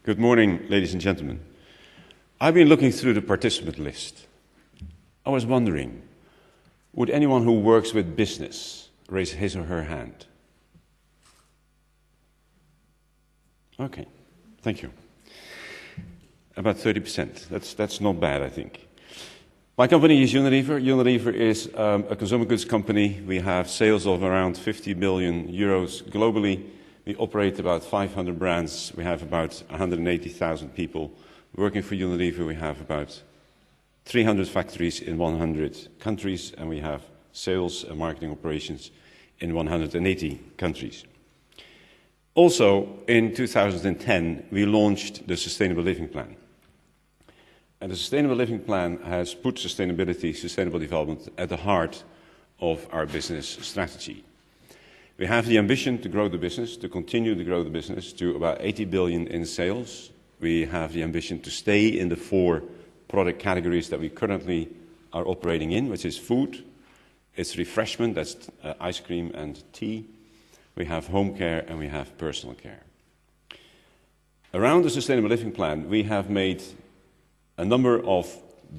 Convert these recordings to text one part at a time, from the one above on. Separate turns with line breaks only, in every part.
Good morning, ladies and gentlemen. I've been looking through the participant list. I was wondering, would anyone who works with business raise his or her hand? Okay, thank you. About 30%. That's not bad, I think. My company is Unilever. Unilever is a consumer goods company. We have sales of around 50 billion euros globally. We operate about 500 brands. We have about 180,000 people working for Unilever. We have about 300 factories in 100 countries, and we have sales and marketing operations in 180 countries. Also, in 2010, we launched the Sustainable Living Plan. And the Sustainable Living Plan has put sustainability, sustainable development at the heart of our business strategy. We have the ambition to grow the business, to continue to grow the business to about 80 billion in sales. We have the ambition to stay in the 4 product categories that we currently are operating in, which is food, it's refreshment, that's ice cream and tea. We have home care and we have personal care. Around the Sustainable Living Plan, we have made a number of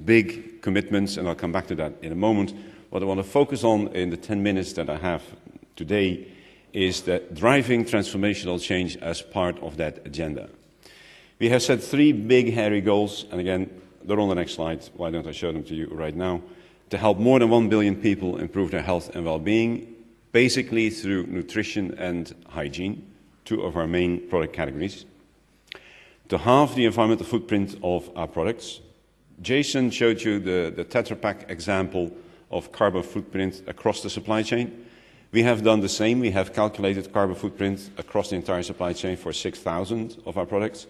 big commitments, and I'll come back to that in a moment. What I want to focus on in the 10 minutes that I have today is that driving transformational change as part of that agenda. We have set 3 big, hairy goals, and again, they're on the next slide. Why don't I show them to you right now? To help more than 1 billion people improve their health and well-being, basically through nutrition and hygiene, 2 of our main product categories. To halve the environmental footprint of our products. Jason showed you the Tetra Pak example of carbon footprint across the supply chain. We have done the same. We have calculated carbon footprint across the entire supply chain for 6,000 of our products.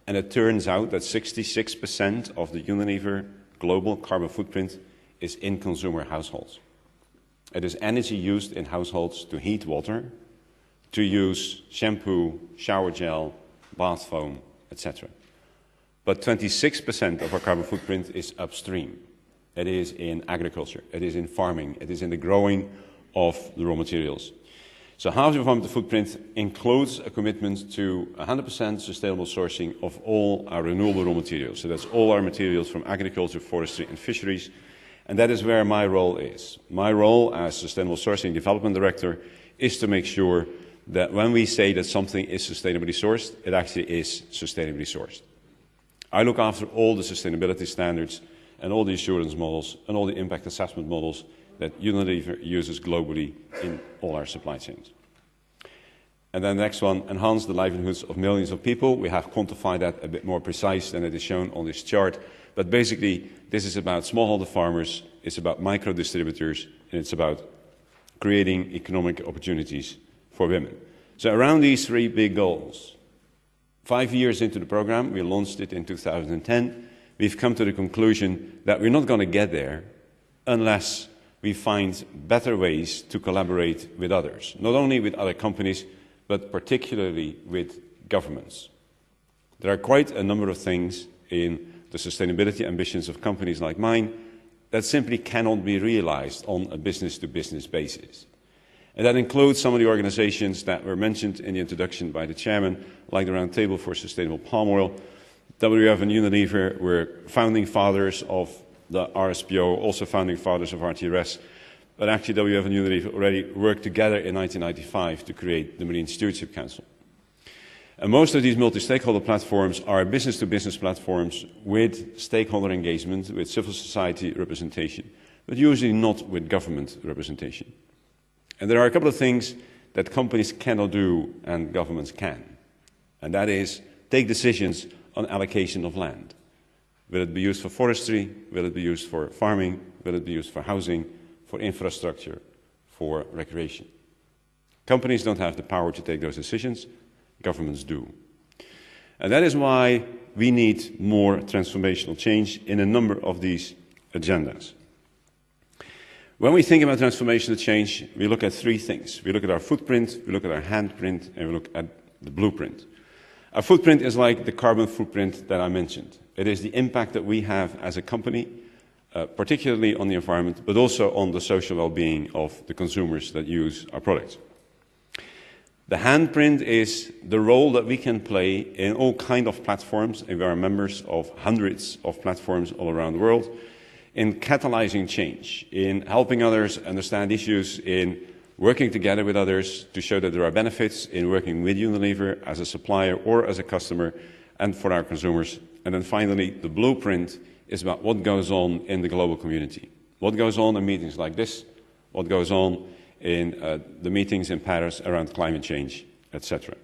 And it turns out that 66% of the Unilever global carbon footprint is in consumer households. It is energy used in households to heat water, to use shampoo, shower gel, bath foam, etc. But 26% of our carbon footprint is upstream. It is in agriculture, it is in farming, it is in the growing of the raw materials. So half the environmental footprint includes a commitment to 100% sustainable sourcing of all our renewable raw materials. So that's all our materials from agriculture, forestry and fisheries. And that is where my role is. My role as Sustainable Sourcing Development Director is to make sure that when we say that something is sustainably sourced, it actually is sustainably sourced. I look after all the sustainability standards and all the assurance models and all the impact assessment models that Unilever uses globally in all our supply chains. And then the next one, enhance the livelihoods of millions of people. We have quantified that a bit more precise than it is shown on this chart. But basically, this is about smallholder farmers, it's about micro distributors, and it's about creating economic opportunities for women. So around these 3 big goals, 5 years into the program, we launched it in 2010, we've come to the conclusion that we're not going to get there unless we find better ways to collaborate with others, not only with other companies, but particularly with governments. There are quite a number of things in the sustainability ambitions of companies like mine that simply cannot be realized on a business-to-business basis. And that includes some of the organizations that were mentioned in the introduction by the chairman, like the Roundtable for Sustainable Palm Oil. WWF and Unilever were founding fathers of the RSPO, also founding fathers of RTRS. But actually WWF and Unilever already worked together in 1995 to create the Marine Stewardship Council. And most of these multi-stakeholder platforms are business-to-business platforms with stakeholder engagement, with civil society representation, but usually not with government representation. And there are a couple of things that companies cannot do and governments can. And that is take decisions on allocation of land. Will it be used for forestry? Will it be used for farming? Will it be used for housing, for infrastructure, for recreation? Companies don't have the power to take those decisions. Governments do. And that is why we need more transformational change in a number of these agendas. When we think about transformational change, we look at 3 things. We look at our footprint, we look at our handprint, and we look at the blueprint. Our footprint is like the carbon footprint that I mentioned. It is the impact that we have as a company, particularly on the environment, but also on the social well-being of the consumers that use our products. The handprint is the role that we can play in all kinds of platforms, and we are members of hundreds of platforms all around the world, in catalyzing change, in helping others understand issues, in working together with others to show that there are benefits in working with Unilever as a supplier or as a customer and for our consumers. And then finally, the blueprint is about what goes on in the global community. What goes on in meetings like this, what goes on in the meetings in Paris around climate change, etc.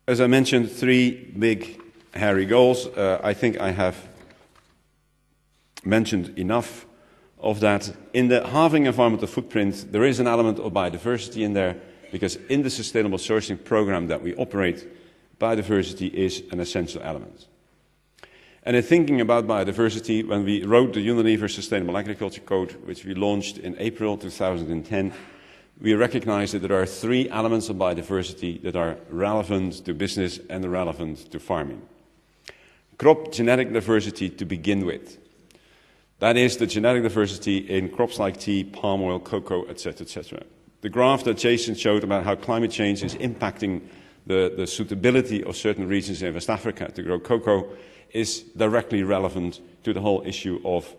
As I mentioned, 3 big, hairy goals. I think I have mentioned enough of that. In the halving environmental footprint, there is an element of biodiversity in there, because in the sustainable sourcing program that we operate, biodiversity is an essential element. And in thinking about biodiversity, when we wrote the Unilever Sustainable Agriculture Code, which we launched in April 2010, we recognized that there are 3 elements of biodiversity that are relevant to business and relevant to farming. Crop genetic diversity to begin with. That is the genetic diversity in crops like tea, palm oil, cocoa, etc., etc. The graph that Jason showed about how climate change is impacting the suitability of certain regions in West Africa to grow cocoa is directly relevant to the whole issue of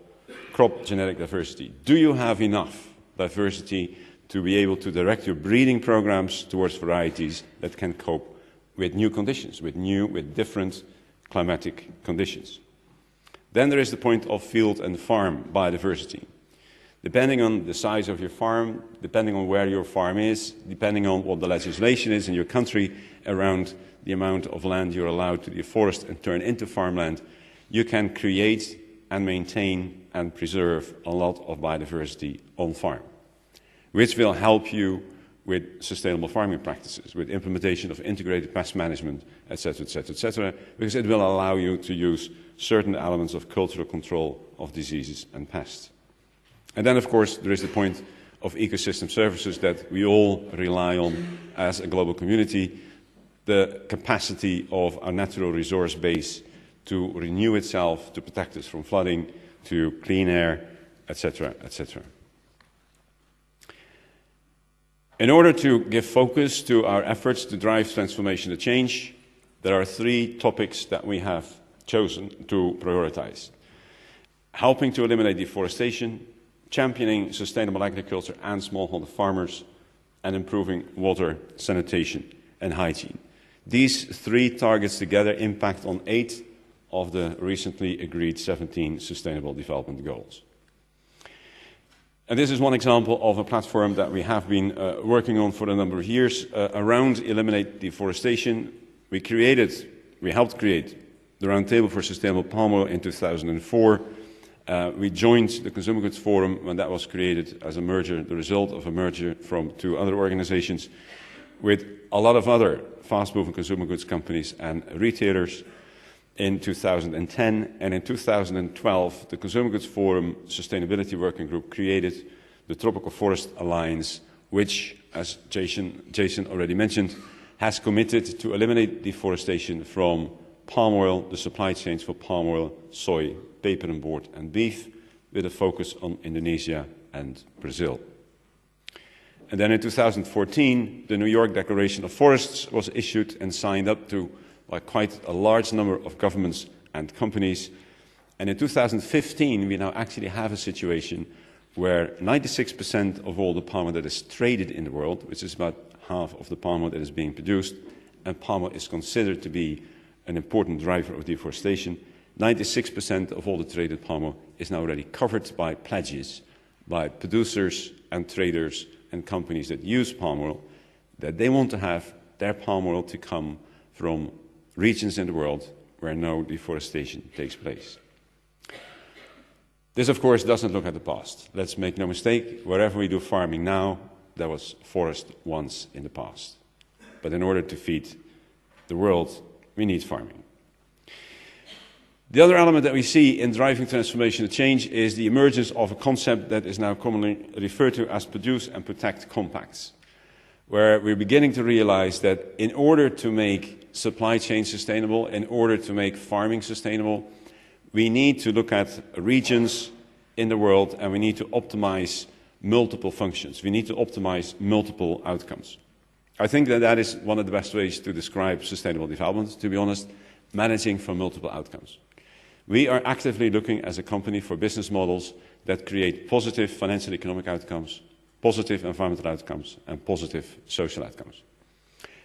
crop genetic diversity. Do you have enough diversity to be able to direct your breeding programs towards varieties that can cope with new conditions, with different climatic conditions? Then there is the point of field and farm biodiversity. Depending on the size of your farm, depending on where your farm is, depending on what the legislation is in your country around the amount of land you're allowed to deforest and turn into farmland, you can create and maintain and preserve a lot of biodiversity on farm, which will help you with sustainable farming practices, with implementation of integrated pest management, etc., etc., etc., because it will allow you to use certain elements of cultural control of diseases and pests. And then, of course, there is the point of ecosystem services that we all rely on as a global community, the capacity of our natural resource base to renew itself, to protect us from flooding, to clean air, etc., etc. In order to give focus to our efforts to drive transformation and change, there are 3 topics that we have chosen to prioritize. Helping to eliminate deforestation, championing sustainable agriculture and smallholder farmers, and improving water, sanitation, and hygiene. These 3 targets together impact on 8 of the recently agreed 17 Sustainable Development Goals. And this is one example of a platform that we have been working on for a number of years around eliminate deforestation. We helped create the Roundtable for Sustainable Palm Oil in 2004. We joined the Consumer Goods Forum when that was created as a merger, the result of a merger from 2 other organizations, with a lot of other fast-moving consumer goods companies and retailers in 2010. And in 2012, the Consumer Goods Forum Sustainability Working Group created the Tropical Forest Alliance, which, as Jason already mentioned, has committed to eliminate deforestation from palm oil, the supply chains for palm oil, soy, paper and board, and beef, with a focus on Indonesia and Brazil. And then in 2014, the New York Declaration of Forests was issued and signed up to by quite a large number of governments and companies. And in 2015, we now actually have a situation where 96% of all the palm oil that is traded in the world, which is about half of the palm oil that is being produced, and palm oil is considered to be an important driver of deforestation, 96% of all the traded palm oil is now already covered by pledges by producers and traders and companies that use palm oil, that they want to have their palm oil to come from regions in the world where no deforestation takes place. This, of course, doesn't look at the past. Let's make no mistake, wherever we do farming now, there was forest once in the past. But in order to feed the world, we need farming. The other element that we see in driving transformation and change is the emergence of a concept that is now commonly referred to as produce and protect compacts, where we're beginning to realize that in order to make supply chains sustainable, in order to make farming sustainable, we need to look at regions in the world and we need to optimize multiple functions. We need to optimize multiple outcomes. I think that that is one of the best ways to describe sustainable development, to be honest, managing for multiple outcomes. We are actively looking as a company for business models that create positive financial economic outcomes, positive environmental outcomes, and positive social outcomes.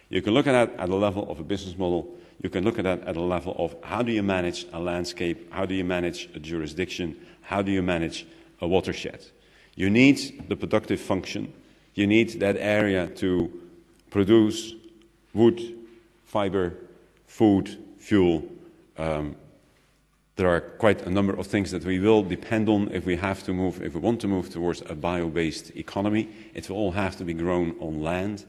You can look at that at the level of a business model. You can look at that at a level of how do you manage a landscape, how do you manage a jurisdiction, how do you manage a watershed. You need the productive function. You need that area to produce wood, fiber, food, fuel. There are quite a number of things that we will depend on if we want to move towards a bio-based economy. It will all have to be grown on land.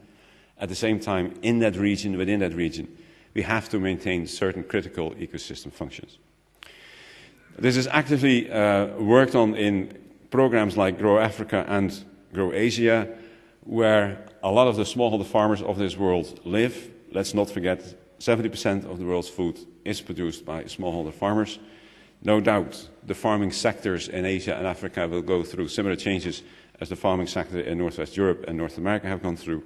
At the same time, in that region, within that region, we have to maintain certain critical ecosystem functions. This is actively worked on in programs like Grow Africa and Grow Asia, where a lot of the smallholder farmers of this world live. Let's not forget, 70% of the world's food is produced by smallholder farmers. No doubt, the farming sectors in Asia and Africa will go through similar changes as the farming sector in Northwest Europe and North America have gone through.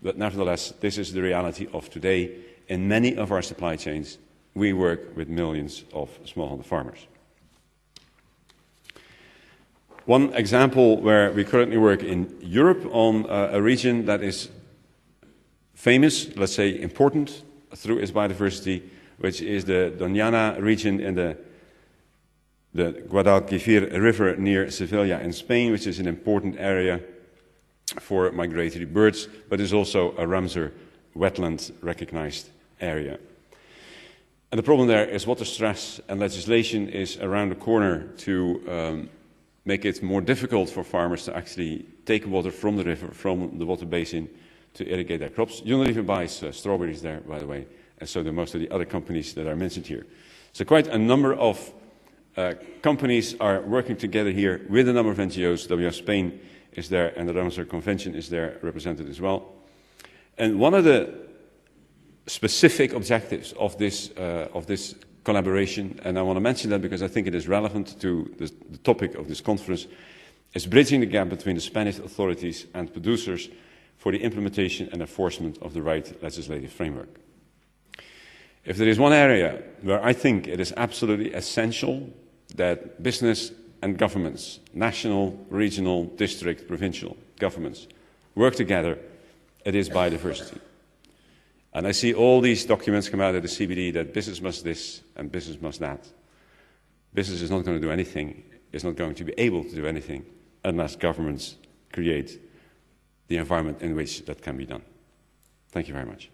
But nevertheless, this is the reality of today. In many of our supply chains, we work with millions of smallholder farmers. One example where we currently work in Europe on a region that is famous, let's say important, through its biodiversity, which is the Doñana region in the Guadalquivir River near Sevilla in Spain, which is an important area for migratory birds, but is also a Ramsar wetland recognized area. And the problem there is water stress, and legislation is around the corner to make it more difficult for farmers to actually take water from the river, from the water basin, to irrigate their crops. Unilever buys strawberries there, by the way, and so do most of the other companies that are mentioned here. So quite a number of companies are working together here with a number of NGOs. WWF Spain is there, and the Ramsar Convention is there represented as well. And one of the specific objectives of this collaboration, and I want to mention that because I think it is relevant to the topic of this conference, is bridging the gap between the Spanish authorities and producers for the implementation and enforcement of the right legislative framework. If there is one area where I think it is absolutely essential that business and governments, national, regional, district, provincial governments, work together, it is biodiversity. And I see all these documents come out of the CBD that business must this and business must that. Business is not going to do anything, is not going to be able to do anything unless governments create the environment in which that can be done. Thank you very much.